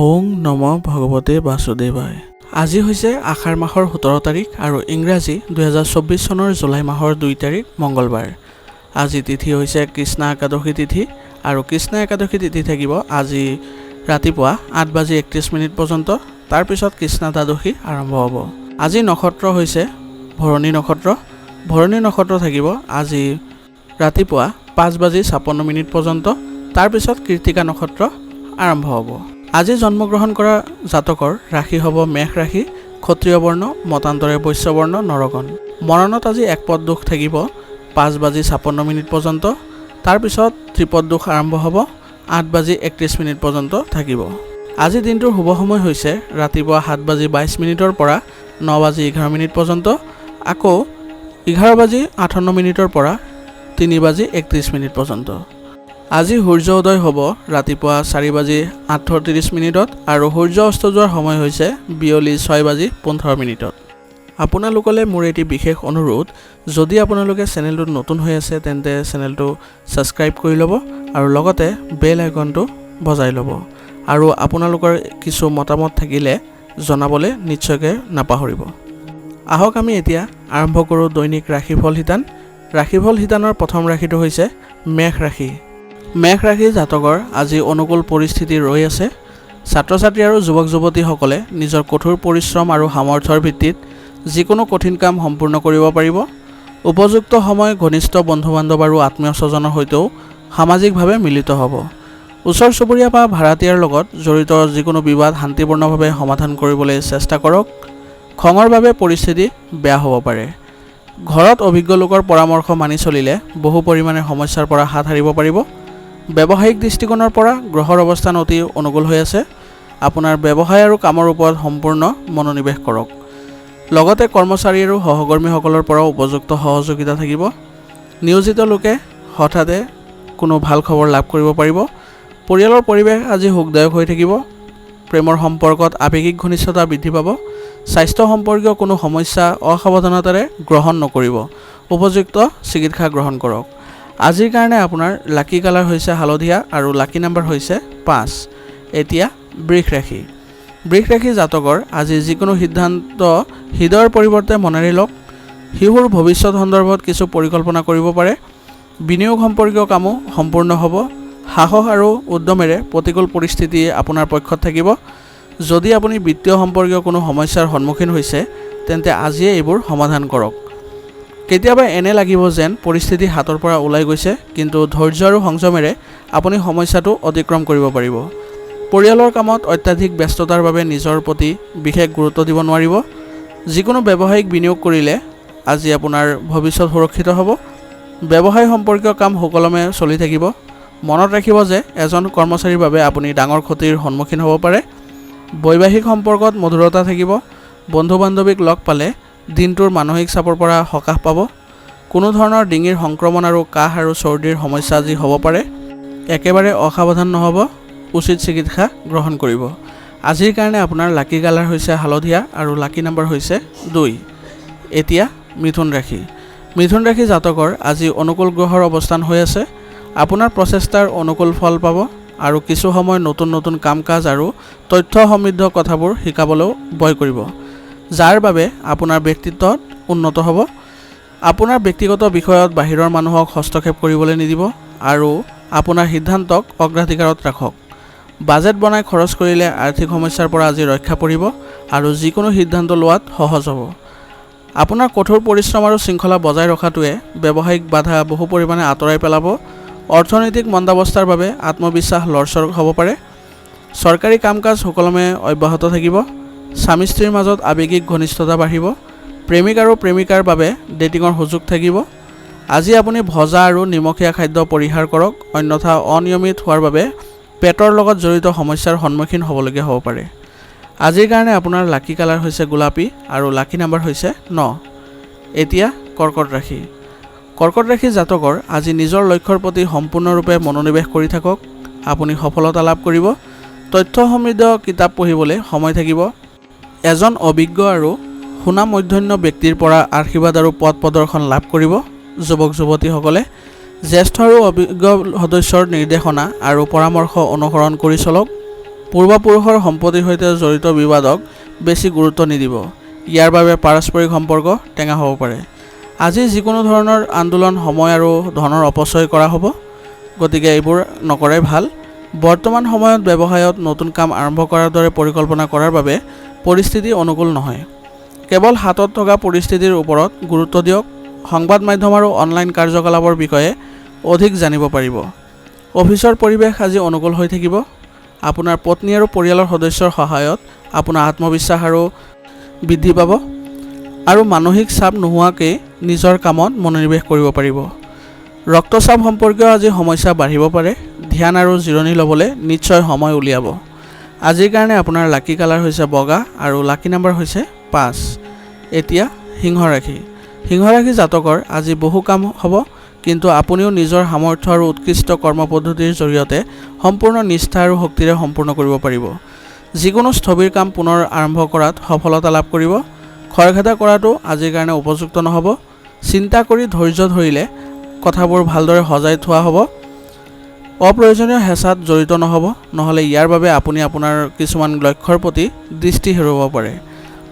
ওং নম ভগৱতে বাসুদেৱায়। আজি হৈছে আষাৰ মাহৰ 17 তাৰিখ আৰু ইংৰাজী 2024 চনৰ জুলাই মাহৰ 2 তাৰিখ মঙ্গলবাৰ। আজি তিথি হৈছে কৃষ্ণ একাদশী তিথি আৰু কৃষ্ণ একাদশী তিথি থাকিব আজি ৰাতিপুৱা 8:31 পৰ্যন্ত। তাৰ পিছত কৃষ্ণ দ্বাদশী আৰম্ভ হ'ব। আজি নক্ষত্ৰ হৈছে ভৰণী নক্ষত্ৰ। ভৰণী নক্ষত্ৰ থাকিব আজি ৰাতিপুৱা 5:56 পৰ্যন্ত। তাৰ পিছত কৃত্তিকা নক্ষত্ৰ আৰম্ভ হ'ব। আজি জন্মগ্ৰহণ কৰা জাতকৰ ৰাশি হ'ব মেষ ৰাশি, ক্ষত্ৰিয় বৰ্ণ, মতান্তৰে বৈশ্য বৰ্ণ, নৰগণ। মৰণত আজি একপদ দোষ থাকিব 5:56 পৰ্যন্ত। তাৰ পিছত ত্ৰিপদ দোষ আৰম্ভ হ'ব 8:31 পৰ্যন্ত থাকিব। আজি দিনটোৰ শুভ সময় হৈছে ৰাতিপুৱা 7:22 পৰা 9:11 পৰ্যন্ত, আকৌ 11:58 পৰা 3:31 পৰ্যন্ত। আজি সূৰ্য উদয় হ'ব ৰাতিপুৱা 4:38 আৰু সূৰ্য অস্ত যোৱাৰ সময় হৈছে বিয়লি 6:15। আপোনালোকলৈ মোৰ এটি বিশেষ অনুৰোধ, যদি আপোনালোকে চেনেলটোত নতুন হৈ আছে তেন্তে চেনেলটো ছাবস্ক্ৰাইব কৰি ল'ব আৰু লগতে বেল আইকনটো বজাই ল'ব। আৰু আপোনালোকৰ কিছু মতামত থাকিলে জনাবলৈ নিশ্চয়কৈ নাপাহৰিব। আহক আমি এতিয়া আৰম্ভ কৰোঁ দৈনিক ৰাশিফল শিতান। ৰাশিফল শিতানৰ প্ৰথম ৰাশিটো হৈছে মেষ ৰাশি। মেষ ৰাশি জাতকৰ আজি অনুকূল পৰিস্থিতি ৰৈ আছে। ছাত্ৰ ছাত্ৰী আৰু যুৱক যুৱতীসকলে নিজৰ কঠোৰ পৰিশ্ৰম আৰু সামৰ্থ্যৰ ভিত্তিত যিকোনো কঠিন কাম সম্পূৰ্ণ কৰিব পাৰিব। উপযুক্ত সময় ঘনিষ্ঠ বন্ধু বান্ধৱ আৰু আত্মীয় স্বজনৰ সৈতেও সামাজিকভাৱে মিলিত হ'ব। ওচৰ চুবুৰীয়া বা ভাড়াতীয়াৰ লগত জড়িত যিকোনো বিবাদ শান্তিপূৰ্ণভাৱে সমাধান কৰিবলৈ চেষ্টা কৰক। খঙৰ বাবে পৰিস্থিতি বেয়া হ'ব পাৰে। ঘৰত অভিজ্ঞ লোকৰ পৰামৰ্শ মানি চলিলে বহু পৰিমাণে সমস্যাৰ পৰা হাত সাৰিব পাৰিব। ব্যৱসায়িক দৃষ্টিকোণৰ পৰা গ্ৰহৰ অৱস্থান অতি অনুকূল হৈ আছে। আপোনাৰ ব্যৱসায় আৰু কামৰ ওপৰত সম্পূৰ্ণ মনোনিৱেশ কৰক। লগতে কৰ্মচাৰী আৰু সহকৰ্মীসকলৰ পৰাও উপযুক্ত সহযোগিতা থাকিব। নিয়োজিত লোকে হঠাতে কোনো ভাল খবৰ লাভ কৰিব পাৰিব। পৰিয়ালৰ পৰিৱেশ আজি সুখদায়ক হৈ থাকিব। প্ৰেমৰ সম্পৰ্কত আৱেগিক ঘনিষ্ঠতা বৃদ্ধি পাব। স্বাস্থ্য সম্পৰ্কীয় কোনো সমস্যা অসাৱধানতাৰে গ্ৰহণ নকৰিব। উপযুক্ত চিকিৎসা গ্ৰহণ কৰক। আজিৰ কাৰণে আপোনাৰ লাকি কালাৰ হৈছে হালধীয়া আৰু লাকি নাম্বাৰ হৈছে 5। এতিয়া বৃষ ৰাশি। বৃষ ৰাশি জাতকৰ আজি যিকোনো সিদ্ধান্ত হৃদয়ৰ পৰিৱৰ্তে মনেৰে লওক। শিশুৰ ভৱিষ্যত সন্দৰ্ভত কিছু পৰিকল্পনা কৰিব পাৰে। বিনিয়োগ সম্পৰ্কীয় কামো সম্পূৰ্ণ হ'ব। সাহস আৰু উদ্যমেৰে প্ৰতিকূল পৰিস্থিতি আপোনাৰ পক্ষত থাকিব। যদি আপুনি বিত্তীয় সম্পৰ্কীয় কোনো সমস্যাৰ সন্মুখীন হৈছে তেন্তে আজিয়ে এইবোৰ সমাধান কৰক। কেতিয়াবা এনে লাগিব যেন পৰিস্থিতি হাতৰ পৰা ওলাই গৈছে, কিন্তু ধৈৰ্য আৰু সংযমেৰে আপুনি সমস্যাটো অতিক্ৰম কৰিব পাৰিব। পৰিয়ালৰ কামত অত্যাধিক ব্যস্ততাৰ বাবে নিজৰ প্ৰতি বিশেষ গুৰুত্ব দিব নোৱাৰিব। যিকোনো ব্যৱসায়িক বিনিয়োগ কৰিলে আজি আপোনাৰ ভৱিষ্যত সুৰক্ষিত হ'ব। ব্যৱসায় সম্পৰ্কীয় কাম সুকলমে চলি থাকিব। মনত ৰাখিব যে এজন কৰ্মচাৰীৰ বাবে আপুনি ডাঙৰ ক্ষতিৰ সন্মুখীন হ'ব পাৰে। বৈবাহিক সম্পৰ্কত মধুৰতা থাকিব। বন্ধু বান্ধৱীক লগ পালে দিনটোৰ মানসিক চাপৰ পৰা সকাহ পাব। কোনো ধৰণৰ ডিঙিৰ সংক্ৰমণ আৰু কাহ আৰু চৰ্দিৰ সমস্যা আজি হ'ব পাৰে। একেবাৰে অসাৱধান নহ'ব, উচিত চিকিৎসা গ্ৰহণ কৰিব। আজিৰ কাৰণে আপোনাৰ লাকি কালাৰ হৈছে হালধীয়া আৰু লাকি নাম্বাৰ হৈছে 2। এতিয়া মিথুন ৰাশি। মিথুন ৰাশি জাতকৰ আজি অনুকূল গ্ৰহৰ অৱস্থান হৈ আছে। আপোনাৰ প্ৰচেষ্টাৰ অনুকূল ফল পাব আৰু কিছু সময় নতুন নতুন কাম কাজ আৰু তথ্য সমৃদ্ধ কথাবোৰ শিকাবলৈও ভয় কৰিব, যাৰ বাবে আপোনাৰ ব্যক্তিত্বত উন্নত হ'ব। আপোনাৰ ব্যক্তিগত বিষয়ত বাহিৰৰ মানুহক হস্তক্ষেপ কৰিবলৈ নিদিব আৰু আপোনাৰ সিদ্ধান্তক অগ্ৰাধিকাৰত ৰাখক। বাজেট বনাই খৰচ কৰিলে আৰ্থিক সমস্যাৰ পৰা আজি ৰক্ষা পৰিব আৰু যিকোনো সিদ্ধান্ত লোৱাত সহজ হ'ব। আপোনাৰ কঠোৰ পৰিশ্ৰম আৰু শৃংখলা বজাই ৰখাটোৱে ব্যৱসায়িক বাধা বহু পৰিমাণে আঁতৰাই পেলাব। অৰ্থনৈতিক মন্দাৱস্থাৰ বাবে আত্মবিশ্বাস লৰচৰ হ'ব পাৰে। চৰকাৰী কাম কাজ সুকলমে অব্যাহত থাকিব। স্বামী স্ত্ৰীৰ মাজত আৱেগিক ঘনিষ্ঠতা বাঢ়িব। প্ৰেমিক আৰু প্ৰেমিকাৰ বাবে ডেটিঙৰ সুযোগ থাকিব। আজি আপুনি ভজা আৰু নিমখীয়া খাদ্য পৰিহাৰ কৰক, অন্যথা অনিয়মিত হোৱাৰ বাবে পেটৰ লগত জড়িত সমস্যাৰ সন্মুখীন হ'বলগীয়া হ'ব পাৰে। আজিৰ কাৰণে আপোনাৰ লাকি কালাৰ হৈছে গোলাপী আৰু লাকি নাম্বাৰ হৈছে 9। এতিয়া কৰ্কট ৰাশি। কৰ্কট ৰাশি জাতকৰ আজি নিজৰ লক্ষ্যৰ প্ৰতি সম্পূৰ্ণৰূপে মনোনিৱেশ কৰি থাকক। আপুনি সফলতা লাভ কৰিব। তথ্য সমৃদ্ধ কিতাপ পঢ়িবলৈ সময় থাকিব। এজন অভিজ্ঞ আৰু সুনামধন্য ব্যক্তিৰ পৰা আশীৰ্বাদ আৰু পথ প্ৰদৰ্শন লাভ কৰিব। যুৱক যুৱতীসকলে জ্যেষ্ঠ আৰু অভিজ্ঞ সদস্যৰ নিৰ্দেশনা আৰু পৰামৰ্শ অনুসৰণ কৰি চলক। পূৰ্বপুৰুষৰ সম্পত্তিৰ সৈতে জড়িত বিবাদক বেছি গুৰুত্ব নিদিব। ইয়াৰ বাবে পাৰস্পৰিক সম্পৰ্ক টেঙা হ'ব পাৰে। আজি যিকোনো ধৰণৰ আন্দোলন, সময় আৰু ধনৰ অপচয় কৰা হ'ব, গতিকে এইবোৰ নকৰাই ভাল। বৰ্তমান সময়ত ব্যৱসায়ত নতুন কাম আৰম্ভ কৰাৰ দৰে পৰিকল্পনা কৰাৰ বাবে পৰিস্থিতি অনুকূল নহয়। কেৱল হাতত থকা পৰিস্থিতিৰ ওপৰত গুৰুত্ব দিয়ক। সংবাদ মাধ্যম আৰু অনলাইন কাৰ্যকলাপৰ বিষয়ে অধিক জানিব পাৰিব। অফিচৰ পৰিৱেশ আজি অনুকূল হৈ থাকিব। আপোনাৰ পত্নী আৰু পৰিয়ালৰ সদস্যৰ সহায়ত আপোনাৰ আত্মবিশ্বাস আৰু বৃদ্ধি পাব আৰু মানসিক চাপ নোহোৱাকৈ নিজৰ কামত মনোনিৱেশ কৰিব পাৰিব। ৰক্তচাপ সম্পৰ্কীয় আজি সমস্যা বাঢ়িব পাৰে। ধ্যান আৰু জিৰণি ল'বলৈ নিশ্চয় সময় উলিয়াব। আজিৰ কাৰণে আপোনাৰ লাকি কালাৰ হৈছে বগা আৰু লাকি নাম্বাৰ হৈছে 5। এতিয়া সিংহ ৰাশি। সিংহ ৰাশি জাতকৰ আজি বহু কাম হ'ব, কিন্তু আপুনিও নিজৰ সামৰ্থ্য আৰু উৎকৃষ্ট কৰ্ম পদ্ধতিৰ জৰিয়তে সম্পূৰ্ণ নিষ্ঠা আৰু শক্তিৰে সম্পূৰ্ণ কৰিব পাৰিব। যিকোনো স্থবিৰ কাম পুনৰ আৰম্ভ কৰাত সফলতা লাভ কৰিব। খৰখেদা কৰাটো আজিৰ কাৰণে উপযুক্ত নহ'ব। চিন্তা কৰি ধৈৰ্য ধৰিলে কথাবোৰ ভালদৰে সজাই থোৱা হ'ব। অপ্ৰয়োজনীয় হেঁচাত জড়িত নহ'ব, নহ'লে ইয়াৰ বাবে আপুনি আপোনাৰ কিছুমান লক্ষ্যৰ প্ৰতি দৃষ্টি হেৰুৱাব পাৰে।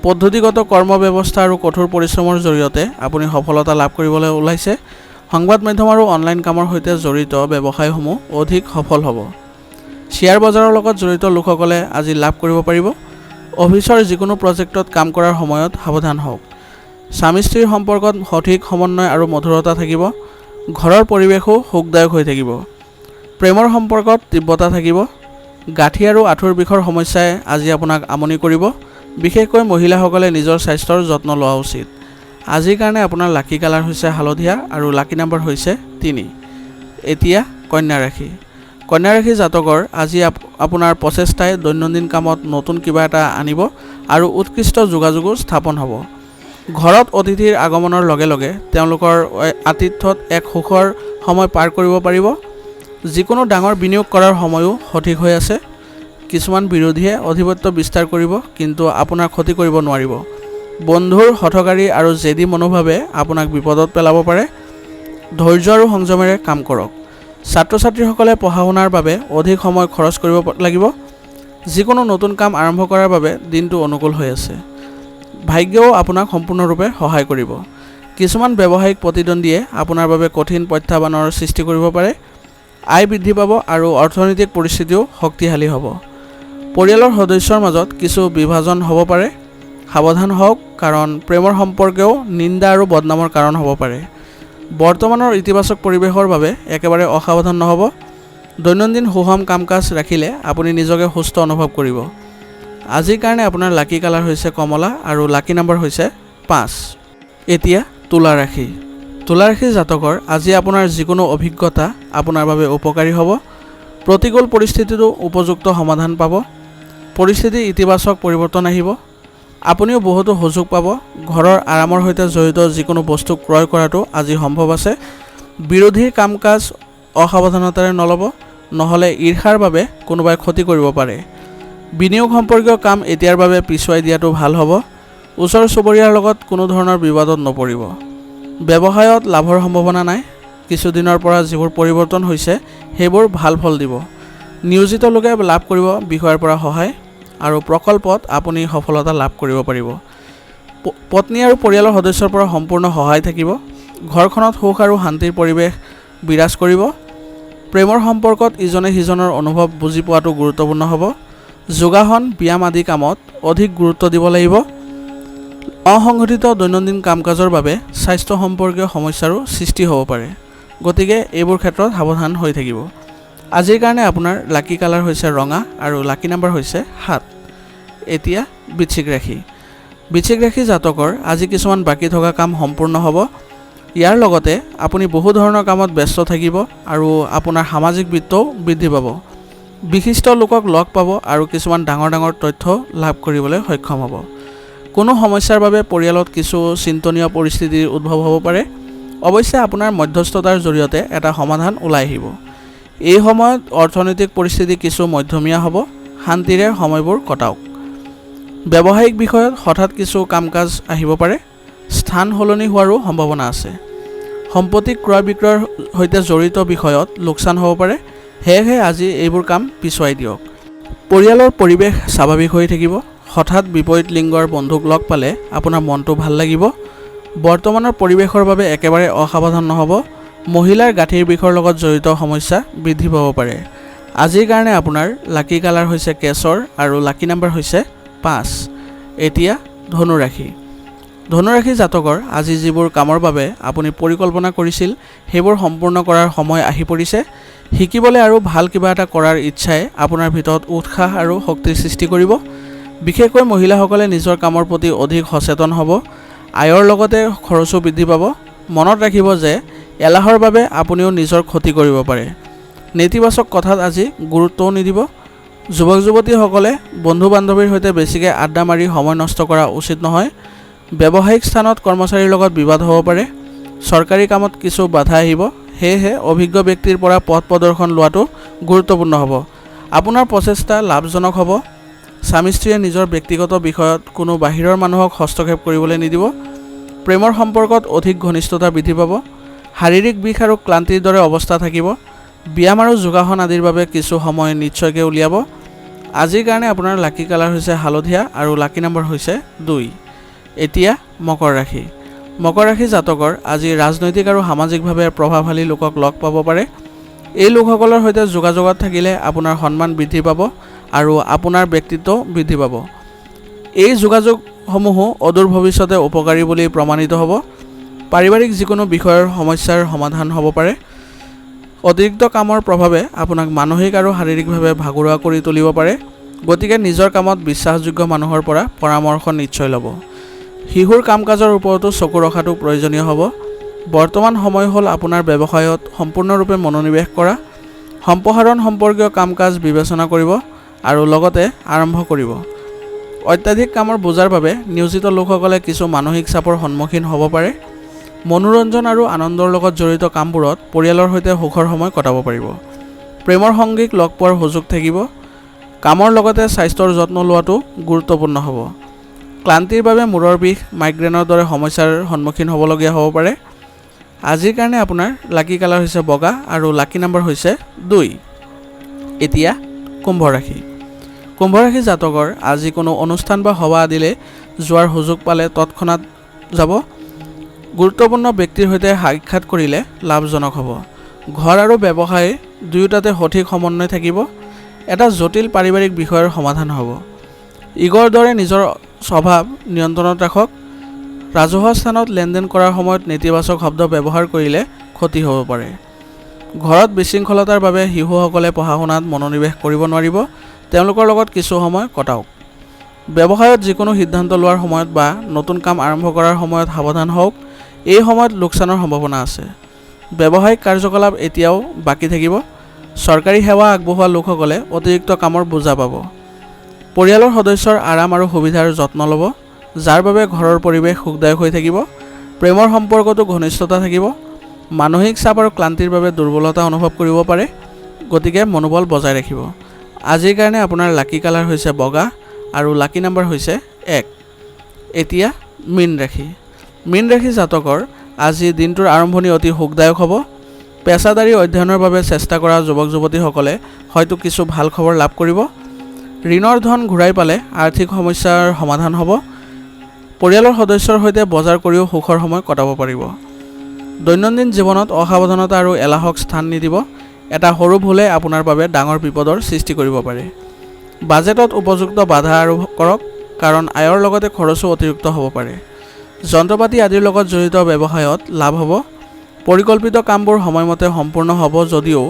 পদ্ধতিগত কৰ্ম ব্যৱস্থা আৰু কঠোৰ পৰিশ্ৰমৰ জৰিয়তে আপুনি সফলতা লাভ কৰিবলৈ ওলাইছে। সংবাদ মাধ্যম আৰু অনলাইন কামৰ সৈতে জড়িত ব্যৱসায়সমূহ অধিক সফল হ'ব। শ্বেয়াৰ বজাৰৰ লগত জড়িত লোকসকলে আজি লাভ কৰিব পাৰিব। অফিচৰ যিকোনো প্ৰজেক্টত কাম কৰাৰ সময়ত সাৱধান হওক। স্বামী স্ত্ৰীৰ সম্পৰ্কত সঠিক সমন্বয় আৰু মধুৰতা থাকিব। ঘৰৰ পৰিৱেশো সুখদায়ক হৈ থাকিব। প্ৰেমৰ সম্পৰ্কত তীব্ৰতা থাকিব। গাঁঠি আৰু আঁঠুৰ বিষৰ সমস্যাই আজি আপোনাক আমনি কৰিব। বিশেষকৈ মহিলাসকলে নিজৰ স্বাস্থ্যৰ যত্ন লোৱা উচিত। আজিৰ কাৰণে আপোনাৰ লাকি কালাৰ হৈছে হালধীয়া আৰু লাকি নাম্বাৰ হৈছে 3। এতিয়া কন্যা ৰাশি। কন্যা ৰাশি জাতকৰ আজি আপোনাৰ প্ৰচেষ্টাই দৈনন্দিন কামত নতুন কিবা এটা আনিব আৰু উৎকৃষ্ট যোগাযোগো স্থাপন হ'ব। ঘৰত অতিথিৰ আগমনৰ লগে লগে তেওঁলোকৰ আতিথ্যত এক সুখৰ সময় পাৰ কৰিব পাৰিব। যিকোনো ডাঙৰ বিনিয়োগ কৰাৰ সময়ো সঠিক হৈ আছে। কিছুমান বিৰোধীয়ে আধিপত্য বিস্তাৰ কৰিব, কিন্তু আপোনাৰ ক্ষতি কৰিব নোৱাৰিব। বন্ধুৰ হঠকাৰী আৰু জেদী মনোভাৱে আপোনাক বিপদত পেলাব পাৰে। ধৈৰ্য আৰু সংযমেৰে কাম কৰক। ছাত্ৰ ছাত্ৰীসকলে পঢ়া শুনাৰ বাবে অধিক সময় খৰচ কৰিব লাগিব। যিকোনো নতুন কাম আৰম্ভ কৰাৰ বাবে দিনটো অনুকূল হৈ আছে। ভাগ্যও আপোনাক সম্পূৰ্ণৰূপে সহায় কৰিব। কিছুমান ব্যৱসায়িক প্ৰতিদ্বন্দ্বীয়ে আপোনাৰ বাবে কঠিন প্ৰত্যাহ্বানৰ সৃষ্টি কৰিব পাৰে। আয় বৃদ্ধি পাব আৰু অৰ্থনৈতিক পৰিস্থিতিও শক্তিশালী হ'ব। পৰিয়ালৰ সদস্যৰ মাজত কিছু বিভাজন হ'ব পাৰে। সাৱধান হওক, কাৰণ প্ৰেমৰ সম্পৰ্কেও নিন্দা আৰু বদনামৰ কাৰণ হ'ব পাৰে। বৰ্তমানৰ ইতিবাচক পৰিৱেশৰ বাবে একেবাৰে অসাৱধান নহ'ব। দৈনন্দিন সুষম কাম কাজ ৰাখিলে আপুনি নিজকে সুস্থ অনুভৱ কৰিব। আজিৰ কাৰণে আপোনাৰ লাকি কালাৰ হৈছে কমলা আৰু লাকি নাম্বাৰ হৈছে 5। এতিয়া তুলা ৰাশি। তুলা ৰাশি জাতকৰ আজি আপোনাৰ যিকোনো অভিজ্ঞতা আপোনাৰ বাবে উপকাৰী হ'ব। প্ৰতিকূল পৰিস্থিতিতো উপযুক্ত সমাধান পাব। পৰিস্থিতি ইতিবাচক পৰিৱৰ্তন আহিব। আপুনিও বহুতো সুযোগ পাব। ঘৰৰ আৰামৰ সৈতে জড়িত যিকোনো বস্তু ক্ৰয় কৰাটো আজি সম্ভৱ আছে। বিৰোধীৰ কাম কাজ অসাৱধানতাৰে নল'ব, নহ'লে ঈৰ্ষাৰ বাবে কোনোবাই ক্ষতি কৰিব পাৰে। বিনিয়োগ সম্পৰ্কীয় কাম এতিয়াৰ বাবে পিছুৱাই দিয়াটো ভাল হ'ব। ওচৰ চুবুৰীয়াৰ লগত কোনো ধৰণৰ বিবাদত নপৰিব। ব্যৱসায়ত লাভৰ সম্ভাৱনা নাই। কিছুদিনৰ পৰা যিবোৰ পৰিৱৰ্তন হৈছে সেইবোৰ ভাল ফল দিব। নিয়োজিত লোকে লাভ কৰিব বিষয়ৰ পৰা সহায় আৰু প্ৰকল্পত আপুনি সফলতা লাভ কৰিব পাৰিব। পত্নী আৰু পৰিয়ালৰ সদস্যৰ পৰা সম্পূৰ্ণ সহায় থাকিব। ঘৰখনত সুখ আৰু শান্তিৰ পৰিৱেশ বিৰাজ কৰিব। প্ৰেমৰ সম্পৰ্কত ইজনে সিজনৰ অনুভৱ বুজি পোৱাটো গুৰুত্বপূৰ্ণ হ'ব। যোগাসন, ব্যায়াম আদি কামত অধিক গুৰুত্ব দিব লাগিব। অসংগঠিত দৈনন্দিন কাম কাজৰ বাবে স্বাস্থ্য সম্পৰ্কীয় সমস্যাৰো সৃষ্টি হ'ব পাৰে, গতিকে এইবোৰ ক্ষেত্ৰত সাৱধান হৈ থাকিব। আজিৰ কাৰণে আপোনাৰ লাকি কালাৰ হৈছে ৰঙা আৰু লাকি নাম্বাৰ হৈছে 7। এতিয়া বৃশ্চিক ৰাশি। বৃশ্চিক ৰাশি জাতকৰ আজি কিছুমান বাকী থকা কাম সম্পূৰ্ণ হ'ব। ইয়াৰ লগতে আপুনি বহু ধৰণৰ কামত ব্যস্ত থাকিব আৰু আপোনাৰ সামাজিক বৃত্তও বৃদ্ধি পাব। বিশিষ্ট লোকক লগ পাব আৰু কিছুমান ডাঙৰ ডাঙৰ তথ্য লাভ কৰিবলৈ সক্ষম হ'ব। কোনো সমস্যাৰ বাবে পৰিয়ালত কিছু চিন্তনীয় পৰিস্থিতিৰ উদ্ভৱ হ'ব পাৰে। অৱশ্যে আপোনাৰ মধ্যস্থতাৰ জৰিয়তে এটা সমাধান ওলাই আহিব। এই সময়ত অৰ্থনৈতিক পৰিস্থিতি কিছু মধ্যমীয়া হ'ব। শান্তিৰে সময়বোৰ কটাওক। ব্যৱসায়িক বিষয়ত হঠাৎ কিছু কাম কাজ আহিব পাৰে। স্থান সলনি হোৱাৰো সম্ভাৱনা আছে। সম্পত্তি ক্ৰয় বিক্ৰয়ৰ সৈতে জড়িত বিষয়ত লোকচান হ'ব পাৰে। সেয়েহে আজি এইবোৰ কাম পিছুৱাই দিয়ক। পৰিয়ালৰ পৰিৱেশ স্বাভাৱিক হৈ থাকিব। হঠাৎ বিপৰীত লিংগৰ বন্ধুক লগ পালে আপোনাৰ মনটো ভাল লাগিব। বৰ্তমানৰ পৰিৱেশৰ বাবে একেবাৰে অসাৱধান নহ'ব। মহিলাৰ গাঁঠিৰ বিষৰ লগত জড়িত সমস্যা বৃদ্ধি পাব পাৰে। আজিৰ কাৰণে আপোনাৰ লাকি কালাৰ হৈছে কেশৰ আৰু লাকি নাম্বাৰ হৈছে 5। এতিয়া ধনু ৰাশি। ধনু ৰাশি জাতকৰ আজি যিবোৰ কামৰ বাবে আপুনি পৰিকল্পনা কৰিছিল সেইবোৰ সম্পূৰ্ণ কৰাৰ সময় আহি পৰিছে। শিকিবলৈ আৰু ভাল কিবা এটা কৰাৰ ইচ্ছাই আপোনাৰ ভিতৰত উৎসাহ আৰু শক্তিৰ সৃষ্টি কৰিব। বিশেষকৈ মহিলাসকলে নিজৰ কামৰ প্ৰতি অধিক সচেতন হ'ব। আয়ৰ লগতে খৰচো বৃদ্ধি পাব। মনত ৰাখিব যে এলাহৰ বাবে আপুনিও নিজৰ ক্ষতি কৰিব পাৰে। নেতিবাচক কথাত আজি গুৰুত্বও নিদিব। যুৱক যুৱতীসকলে বন্ধু বান্ধৱীৰ সৈতে বেছিকৈ আড্ডা মাৰি সময় নষ্ট কৰা উচিত নহয়। ব্যৱসায়িক স্থানত কৰ্মচাৰীৰ লগত বিবাদ হ'ব পাৰে। চৰকাৰী কামত কিছু বাধা আহিব। সেয়েহে অভিজ্ঞ ব্যক্তিৰ পৰা পথ প্ৰদৰ্শন লোৱাটো গুৰুত্বপূৰ্ণ হ'ব। আপোনাৰ প্ৰচেষ্টা লাভজনক হ'ব। স্বামী স্ত্ৰীয়ে নিজৰ ব্যক্তিগত বিষয়ত কোনো বাহিৰৰ মানুহক হস্তক্ষেপ কৰিবলৈ নিদিব। প্ৰেমৰ সম্পৰ্কত অধিক ঘনিষ্ঠতা বৃদ্ধি পাব। শাৰীৰিক বিষ আৰু ক্লান্তিৰ দৰে অৱস্থা থাকিব। ব্যায়াম আৰু যোগাসন আদিৰ বাবে কিছু সময় নিশ্চয়কৈ উলিয়াব। আজিৰ কাৰণে আপোনাৰ লাকি কালাৰ হৈছে হালধীয়া আৰু লাকি নম্বৰ হৈছে 2। এতিয়া মকৰ ৰাশি। মকৰ ৰাশি জাতকৰ আজি ৰাজনৈতিক আৰু সামাজিকভাৱে প্ৰভাৱশালী লোকক লগ পাব পাৰে। এই লোকসকলৰ সৈতে যোগাযোগত থাকিলে আপোনাৰ সন্মান বৃদ্ধি পাব আৰু আপোনাৰ ব্যক্তিত্ব বৃদ্ধি পাব। এই যোগাযোগসমূহো অদূৰ ভৱিষ্যতে উপকাৰী বুলি প্ৰমাণিত হ'ব। পাৰিবাৰিক যিকোনো বিষয়ৰ সমস্যাৰ সমাধান হ'ব পাৰে। অতিৰিক্ত কামৰ প্ৰভাৱে আপোনাক মানসিক আৰু শাৰীৰিকভাৱে ভাগৰুৱা কৰি তুলিব পাৰে। গতিকে নিজৰ কামত বিশ্বাসযোগ্য মানুহৰ পৰা পৰামৰ্শ নিশ্চয় ল'ব। শিশুৰ কাম কাজৰ ওপৰতো চকু ৰখাটো প্ৰয়োজনীয় হ'ব। বৰ্তমান সময় হ'ল আপোনাৰ ব্যৱসায়ত সম্পূৰ্ণৰূপে মনোনিৱেশ কৰা। সম্প্ৰসাৰণ সম্পৰ্কীয় কাম কাজ বিবেচনা কৰিব আৰু লগতে আৰম্ভ কৰিব। অত্যাধিক কামৰ বোজাৰ বাবে নিয়োজিত লোকসকলে কিছু মানসিক চাপৰ সন্মুখীন হ'ব পাৰে। মনোৰঞ্জন আৰু আনন্দৰ লগত জড়িত কামবোৰত পৰিয়ালৰ সৈতে সুখৰ সময় কটাব পাৰিব। প্ৰেমৰ সংগীক লগ পোৱাৰ সুযোগ থাকিব। কামৰ লগতে স্বাস্থ্যৰ যত্ন লোৱাটো গুৰুত্বপূৰ্ণ হ'ব। ক্লান্তিৰ বাবে মূৰৰ বিষ, মাইগ্ৰেনৰ দৰে সমস্যাৰ সন্মুখীন হ'বলগীয়া হ'ব পাৰে। আজিৰ কাৰণে আপোনাৰ লাকি কালাৰ হৈছে বগা আৰু লাকি নম্বৰ হৈছে 2। এতিয়া কুম্ভ ৰাশি। কুম্ভ ৰাশি জাতকৰ আজি কোনো অনুষ্ঠান বা সভা আদিলৈ যোৱাৰ সুযোগ পালে তৎক্ষণাত যাব। গুৰুত্বপূৰ্ণ ব্যক্তিৰ সৈতে সাক্ষাৎ কৰিলে লাভজনক হ'ব। ঘৰ আৰু ব্যৱসায় দুয়োটাতে সঠিক সমন্বয় থাকিব। এটা জটিল পাৰিবাৰিক বিষয়ৰ সমাধান হ'ব। ইগৰ দৰে নিজৰ স্বভাৱ নিয়ন্ত্ৰণত ৰাখক। ৰাজহুৱা স্থানত লেনদেন কৰাৰ সময়ত নেতিবাচক শব্দ ব্যৱহাৰ কৰিলে ক্ষতি হ'ব পাৰে। ঘৰত বিশৃংখলতাৰ বাবে শিশুসকলে পঢ়া শুনাত মনোনিৱেশ কৰিব নোৱাৰিব। তেওঁলোকৰ লগত কিছু সময় কটাওক। ব্যৱসায়ত যিকোনো সিদ্ধান্ত লোৱাৰ সময়ত বা নতুন কাম আৰম্ভ কৰাৰ সময়ত সাৱধান হওক। এই সময়ত লোকচানৰ সম্ভাৱনা আছে। ব্যৱসায়িক কাৰ্যকলাপ এতিয়াও বাকী থাকিব। চৰকাৰী সেৱা আগবঢ়োৱা লোকসকলে অতিৰিক্ত কামৰ বোজা পাব। পৰিয়ালৰ সদস্যৰ আৰাম আৰু সুবিধাৰ যত্ন ল'ব, যাৰ বাবে ঘৰৰ পৰিৱেশ সুখদায়ক হৈ থাকিব। প্ৰেমৰ সম্পৰ্কতো ঘনিষ্ঠতা থাকিব। মানসিক চাপ আৰু ক্লান্তিৰ বাবে দুৰ্বলতা অনুভৱ কৰিব পাৰে। গতিকে মনোবল বজাই ৰাখিব। আজিৰ কাৰণে আপোনাৰ লাকি কালাৰ হৈছে বগা আৰু লাকি নম্বৰ হৈছে 1। এতিয়া মীন ৰাশি। মীন ৰাশি জাতকৰ আজি দিনটোৰ আৰম্ভণি অতি সুখদায়ক হ'ব। পেছাদাৰী অধ্যয়নৰ বাবে চেষ্টা কৰা যুৱক যুৱতীসকলে হয়তো কিছু ভাল খবৰ লাভ কৰিব। ঋণৰ ধন ঘূৰাই পালে আৰ্থিক সমস্যাৰ সমাধান হ'ব। পৰিয়ালৰ সদস্যৰ সৈতে বজাৰ কৰিও সুখৰ সময় কটাব পাৰিব। দৈনন্দিন জীৱনত অসাৱধানতা আৰু এলাহক স্থান নিদিব। এটা সৰু ভুলে আপোনাৰ বাবে ডাঙৰ বিপদৰ সৃষ্টি কৰিব পাৰে। বাজেটত উপযুক্ত বাধা আৰোপ কৰক, কাৰণ আয়ৰ লগতে খৰচো অতিৰিক্ত হ'ব পাৰে। যন্ত্ৰপাতি আদিৰ লগত জড়িত ব্যৱসায়ত লাভ হ'ব। পৰিকল্পিত কামবোৰ সময়মতে সম্পূৰ্ণ হ'ব যদিও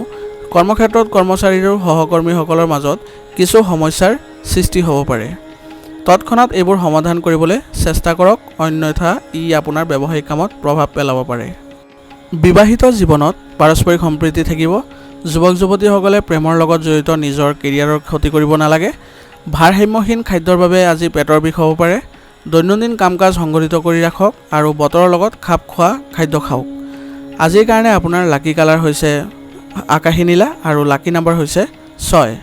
কৰ্মক্ষেত্ৰত কৰ্মচাৰী আৰু সহকৰ্মীসকলৰ মাজত কিছু সমস্যাৰ সৃষ্টি হ'ব পাৰে। তৎক্ষণাত এইবোৰ সমাধান কৰিবলৈ চেষ্টা কৰক, অন্যথা ই আপোনাৰ ব্যৱসায়িক কামত প্ৰভাৱ পেলাব পাৰে। বিবাহিত জীৱনত পাৰস্পৰিক সম্প্ৰীতি থাকিব। যুৱক যুৱতীসকলে প্ৰেমৰ লগত জড়িত নিজৰ কেৰিয়াৰৰ ক্ষতি কৰিব নালাগে। ভাৰসাম্যহীন খাদ্যৰ বাবে আজি পেটৰ বিষ হ'ব পাৰে। দৈনন্দিন কাম কাজ সংগঠিত কৰি ৰাখক আৰু বতৰৰ লগত খাপ খোৱা খাদ্য খাওক। আজিৰ কাৰণে আপোনাৰ লাকি কালাৰ হৈছে আকাশী নীলা আৰু লাকি নম্বৰ হৈছে 6।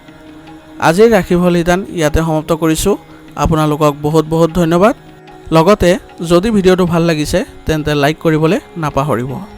আজিৰ ৰাশিফল শিতান ইয়াতে সমাপ্ত কৰিছোঁ। আপোনালোকক বহুত বহুত ধন্যবাদ। লগতে যদি ভিডিঅ'টো ভাল লাগিছে তেন্তে লাইক কৰিবলৈ নাপাহৰিব।